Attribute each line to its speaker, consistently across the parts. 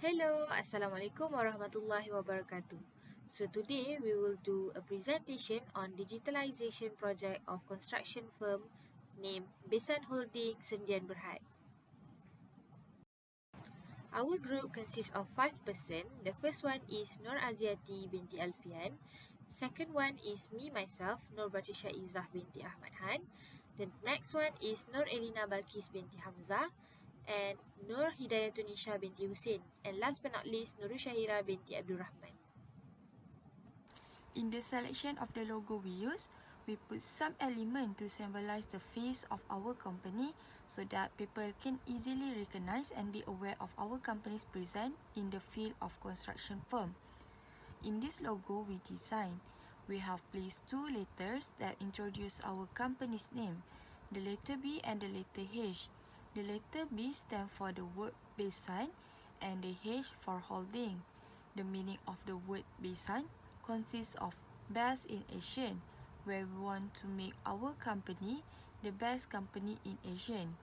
Speaker 1: Hello, Assalamualaikum warahmatullahi wabarakatuh. So today we will do a presentation on digitalization project of construction firm named Besan Holding Sendian Berhad. Our group consists of 5 person. The first one is AZYYATI binti ALFIAN. Second one is me myself, Batrisyia IZZAH binti AHMAD. The next one is ELYNA BALQIS binti HAMZAH. And HIDAYATUL NISHA binti HUSSIN, and last but not least SHAHIRAH binti RAHMAN.
Speaker 2: In the selection of the logo we use, we put some element to symbolize the face of our company so that people can easily recognize and be aware of our company's presence in the field of construction firm. In this logo we design, we have placed two letters that introduce our company's name, the letter B and the letter H. The letter B stands for the word Besan and the H for holding. The meaning of the word Besan consists of best in Asian, where we want to make our company the best company in Asian.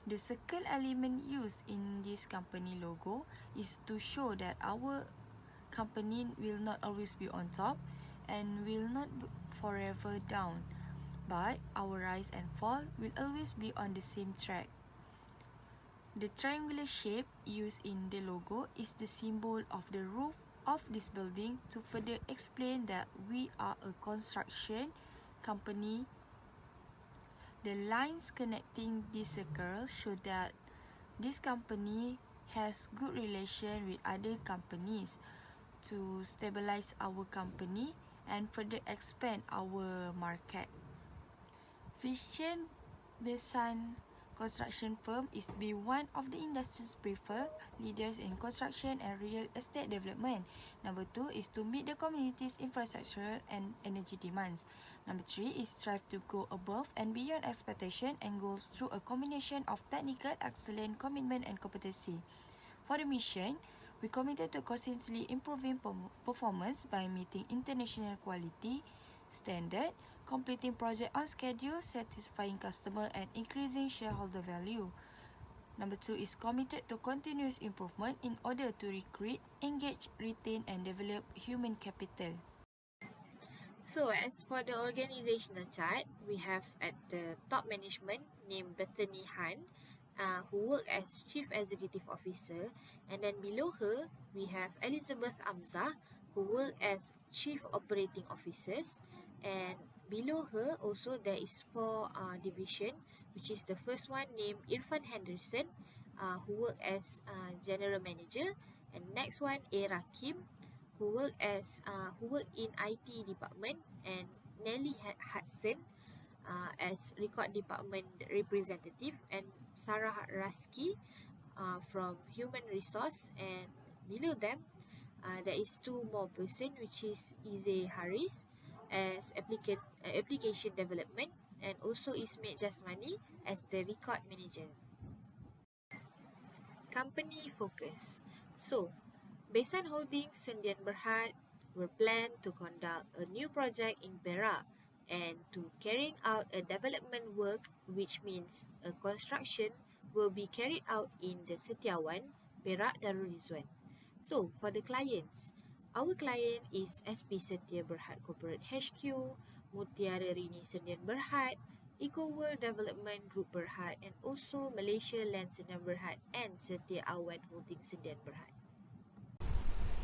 Speaker 2: The circle element used in this company logo is to show that our company will not always be on top and will not be forever down, but our rise and fall will always be on the same track. The triangular shape used in the logo is the symbol of the roof of this building to further explain that we are a construction company. The lines connecting these circles show that this company has good relation with other companies to stabilize our company and further expand our market. Vision Besan construction firm is to be one of the industry's preferred leaders in construction and real estate development. Number 2 is to meet the community's infrastructural and energy demands. Number 3 is strive to go above and beyond expectation and goals through a combination of technical excellence, commitment and competency. For the mission, we committed to constantly improving performance by meeting international quality standard, completing project on schedule, satisfying customer and increasing shareholder value. Number 2 is committed to continuous improvement in order to recruit, engage, retain and develop human capital.
Speaker 1: So as for the organizational chart, we have at the top management named Bethany Han, who work as Chief Executive Officer, and then below her we have Elizabeth Hamzah, who work as Chief Operating Officers, and below her also there is 4 division, which is the first one named Irfan Henderson, who work as General Manager, and next one A. Rakim, who work in IT department, and Nelly Hudson as record department representative, and Sarah Raski from human resource, and below them there is 2 more person, which is Ize Haris as application development, and also Ismail Jasmani as the record manager. Company focus. So Besan Holding Sendian Berhad were planned to conduct a new project in Perak and to carrying out a development work, which means a construction will be carried out in the Setiawan, Perak Darul Rizwan. So for the clients, our client is SP Setia Berhad Corporate HQ, Mutiara Rini Sendian Berhad, Eco World Development Group Berhad, and also Malaysia Land Sendian Berhad and Setia Awan Holding Sendian Berhad.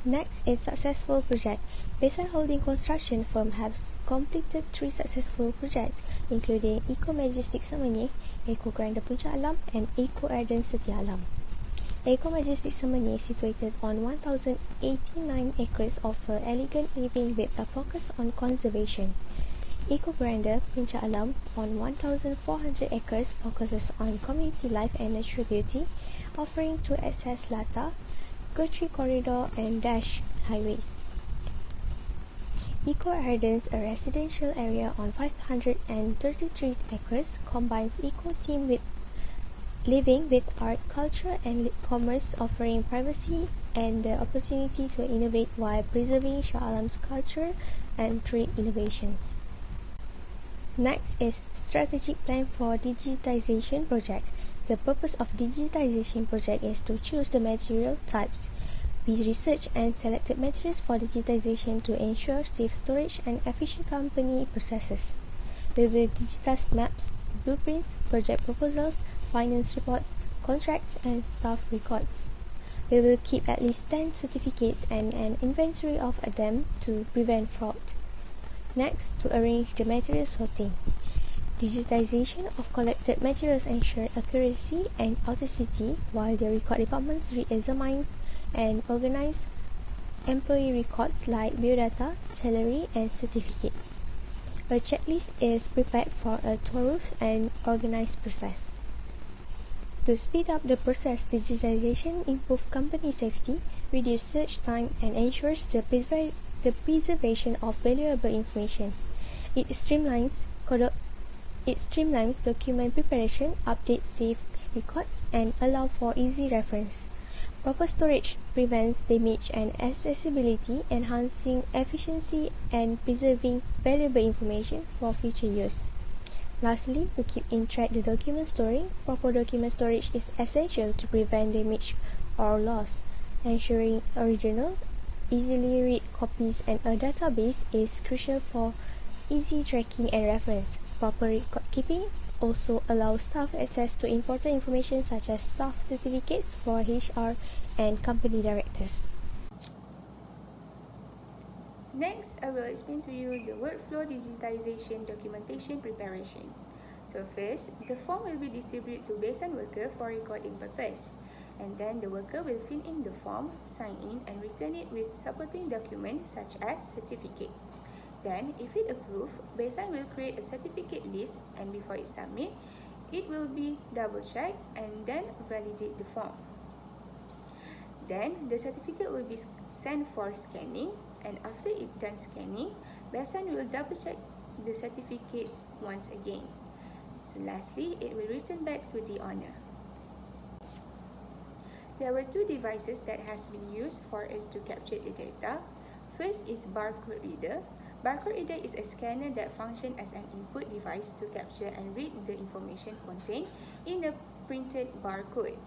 Speaker 3: Next is successful project. Besan Holding Construction Firm has completed 3 successful projects, including Eco Majestic Semenyih, Eco Grandeur Puncak Alam, and Eco Arden Setia Alam. Eco Majestic Semenyih, situated on 1,089 acres, offer elegant living with a focus on conservation. Eco Grandeur Puncak Alam, on 1,400 acres, focuses on community life and natural beauty, offering 2 access lata, Gotri Corridor and Dash highways. Eco Ardens, a residential area on 533 acres, combines eco-theme with living with art, culture and commerce, offering privacy and the opportunity to innovate while preserving Shah Alam's culture and trade innovations. Next is strategic plan for digitization project. The purpose of digitization project is to choose the material types. We research and selected materials for digitization to ensure safe storage and efficient company processes. We will digitize maps, blueprints, project proposals, finance reports, contracts, and staff records. We will keep at least 10 certificates and an inventory of them to prevent fraud. Next, to arrange the material sorting. Digitization of collected materials ensure accuracy and authenticity, while the record departments re-examine and organize employee records like biodata, salary, and certificates. A checklist is prepared for a thorough and organized process. To speed up the process, digitization improves company safety, reduces search time, and ensures the preservation of valuable information. It streamlines document preparation, updates saved records, and allows for easy reference. Proper storage prevents damage and accessibility, enhancing efficiency and preserving valuable information for future use. Lastly, to keep in track the document storing, proper document storage is essential to prevent damage or loss. Ensuring original, easily read copies and a database is crucial for easy tracking and reference. Proper record keeping also allows staff access to important information such as staff certificates for HR and company directors.
Speaker 4: Next, I will explain to you the workflow digitization documentation preparation. So first, the form will be distributed to Besan worker for recording purpose. And then the worker will fill in the form, sign in and return it with supporting documents such as certificate. Then, if it approved, Besan will create a certificate list, and before it submit, it will be double checked and then validate the form. Then, the certificate will be sent for scanning, and after it done scanning, Besan will double check the certificate once again. So lastly, it will return back to the owner. There were two devices that has been used for us to capture the data. First is barcode reader. Barcode reader is a scanner that functions as an input device to capture and read the information contained in the printed barcode.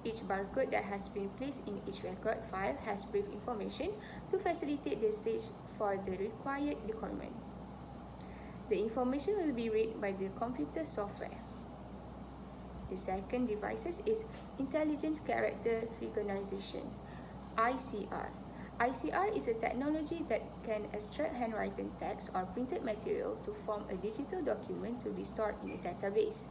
Speaker 4: Each barcode that has been placed in each record file has brief information to facilitate the stage for the required document. The information will be read by the computer software. The second device is Intelligent Character Recognition, ICR. ICR is a technology that can extract handwritten text or printed material to form a digital document to be stored in a database.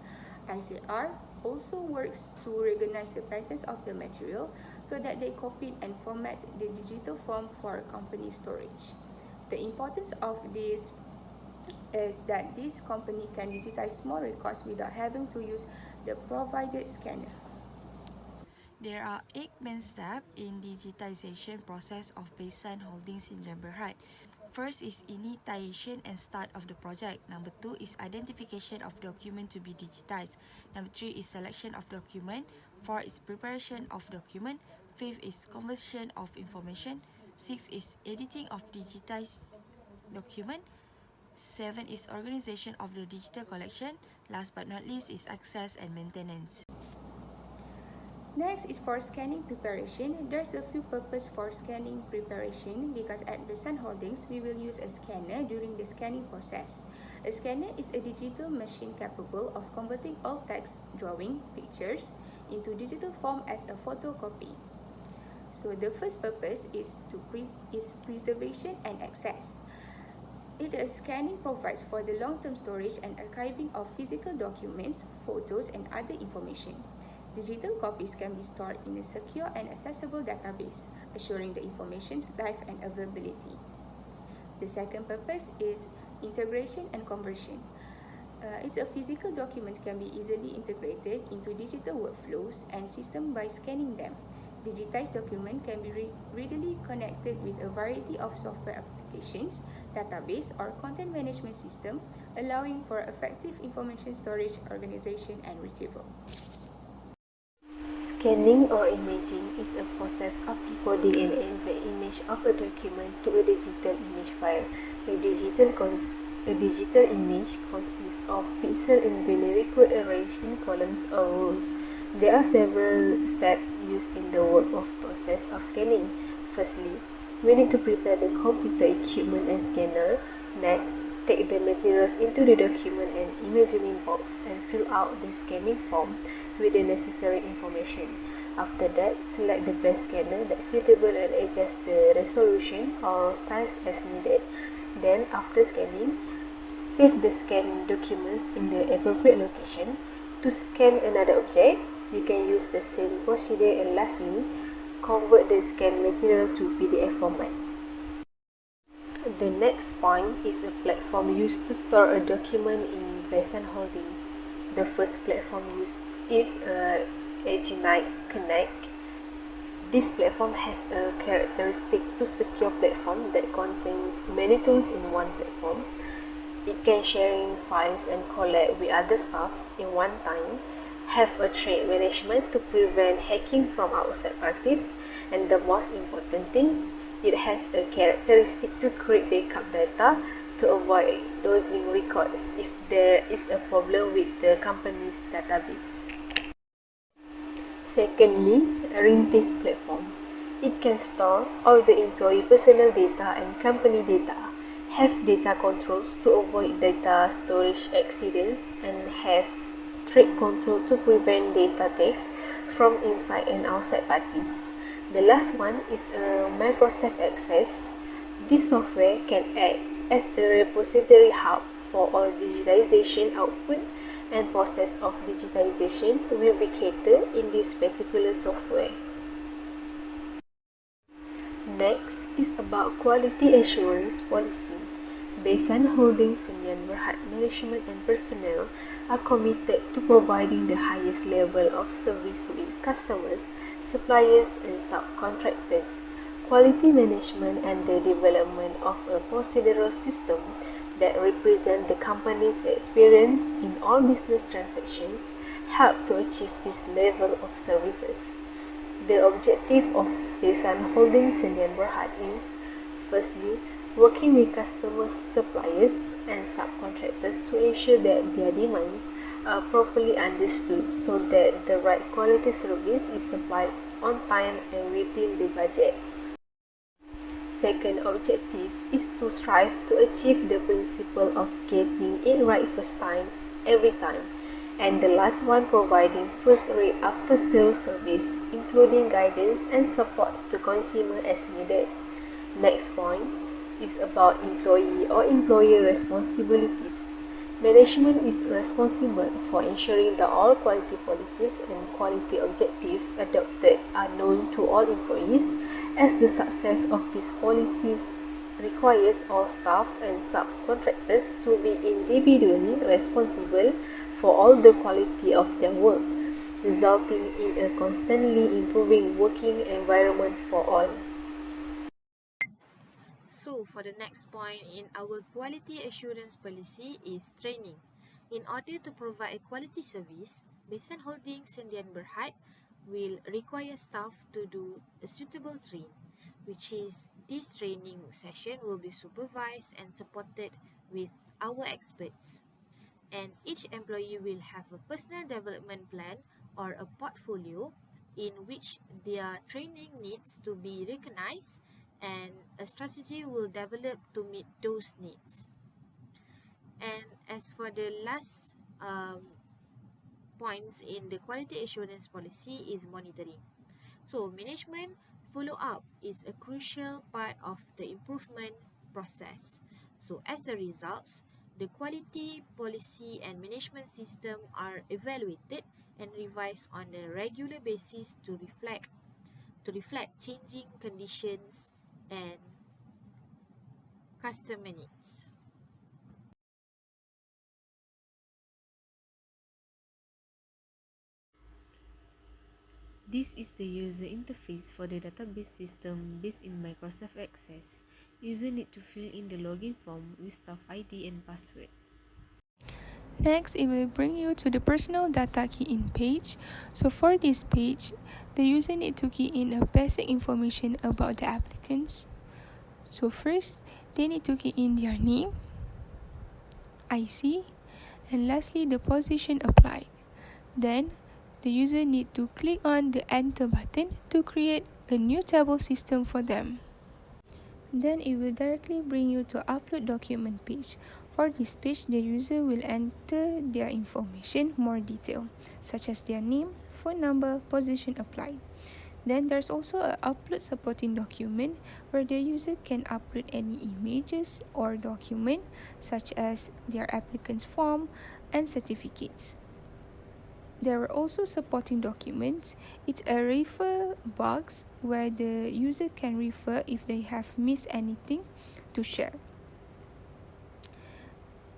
Speaker 4: ICR also works to recognize the patterns of the material so that they copy and format the digital form for company storage. The importance of this is that this company can digitize small records without having to use the provided scanner.
Speaker 2: There are 8 main steps in digitization process of Besan Holdings in Berhad. First is initiation and start of the project. Number 2 is identification of document to be digitized. Number 3 is selection of document. 4 is preparation of document. 5 is conversion of information. 6 is editing of digitized document. 7 is organization of the digital collection. Last but not least is access and maintenance.
Speaker 4: Next is for scanning preparation. There's a few purposes for scanning preparation because at Besan Holdings, we will use a scanner during the scanning process. A scanner is a digital machine capable of converting all text, drawing, pictures into digital form as a photocopy. So the first purpose is preservation and access. Scanning provides for the long-term storage and archiving of physical documents, photos, and other information. Digital copies can be stored in a secure and accessible database, assuring the information's life and availability. The second purpose is integration and conversion. It's a physical document can be easily integrated into digital workflows and systems by scanning them. Digitized document can be readily connected with a variety of software applications, database, or content management system, allowing for effective information storage, organization, and retrieval.
Speaker 3: Scanning or imaging is a process of decoding an exact image of a document to a digital image file. A digital image consists of pixels in binary code arranged in columns or rows.
Speaker 5: There are several steps used in the work of process of scanning. Firstly, we need to prepare the computer equipment and scanner. Next, take the materials into the document and imagining box and fill out the scanning form with the necessary information. After that, select the best scanner that's suitable and adjust the resolution or size as needed. Then, after scanning, save the scanned documents in the appropriate location. To scan another object, you can use the same procedure, and lastly, convert the scanned material to PDF format. The next point is a platform used to store a document in Besan Holdings. The first platform used is AZYYATI Connect. This platform has a characteristic to secure platform that contains many tools in one platform. It can share files and collab with other staff in one time, have a trade management to prevent hacking from outside parties, and the most important things, it has a characteristic to create backup data to avoid losing records if there is a problem with the company's database. Secondly, Rintis platform. It can store all the employee personal data and company data, have data controls to avoid data storage accidents, and have trade control to prevent data theft from inside and outside parties. The last one is a Microsoft Access. This software can act as a repository hub for all digitization output and process of digitization will be catered in this particular software. Next is about quality assurance policy. Besan Holdings Sdn Bhd management and personnel are committed to providing the highest level of service to its customers, suppliers and subcontractors. Quality management and the development of a procedural system that represent the company's experience in all business transactions help to achieve this level of services. The objective of Besan Holdings Sdn Bhd is, firstly, working with customers, suppliers, and subcontractors to ensure that their demands are properly understood so that the right quality service is supplied on time and within the budget. Second objective is to strive to achieve the principle of getting it right first time, every time. And the last one, providing first-rate after-sales service, including guidance and support to consumer as needed. Next point is about employee or employer responsibilities. Management is responsible for ensuring that all quality policies and quality objectives adopted are known to all employees, as the success of these policies requires all staff and subcontractors to be individually responsible for all the quality of their work, resulting in a constantly improving working environment for all.
Speaker 1: So, for the next point in our quality assurance policy is training. In order to provide a quality service, Besan Holdings Sdn Bhd will require staff to do a suitable train, which is this training session will be supervised and supported with our experts. And each employee will have a personal development plan or a portfolio in which their training needs to be recognized, and a strategy will develop to meet those needs. And as for the last points in the quality assurance policy is monitoring. So management follow-up is a crucial part of the improvement process. So as a result, the quality policy and management system are evaluated and revised on a regular basis to reflect changing conditions and customer needs.
Speaker 5: This is the user interface for the database system based in Microsoft Access. User need to fill in the login form with staff ID and password.
Speaker 2: Next, it will bring you to the personal data key-in page. So for this page, the user need to key in a basic information about the applicants. So first, they need to key in their name, IC, and lastly, the position applied. Then, the user need to click on the enter button to create a new table system for them. Then it will directly bring you to upload document page. For this page, the user will enter their information more detail, such as their name, phone number, position applied. Then there's also a upload supporting document where the user can upload any images or document such as their applicant's form and certificates. There are also supporting documents. It's a refer box where the user can refer if they have missed anything to share.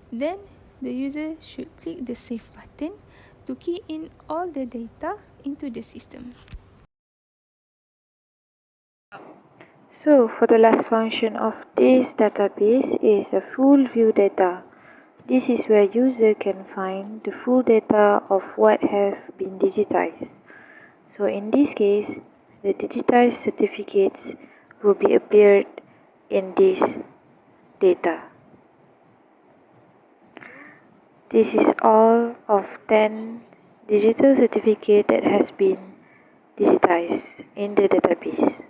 Speaker 2: Then the user should click the save button to key in all the data into the system.
Speaker 5: So for the last function of this database is a full view data. This is where user can find the full data of what have been digitized. So in this case, the digitized certificates will be appeared in this data. This is all of 10 digital certificate that has been digitized in the database.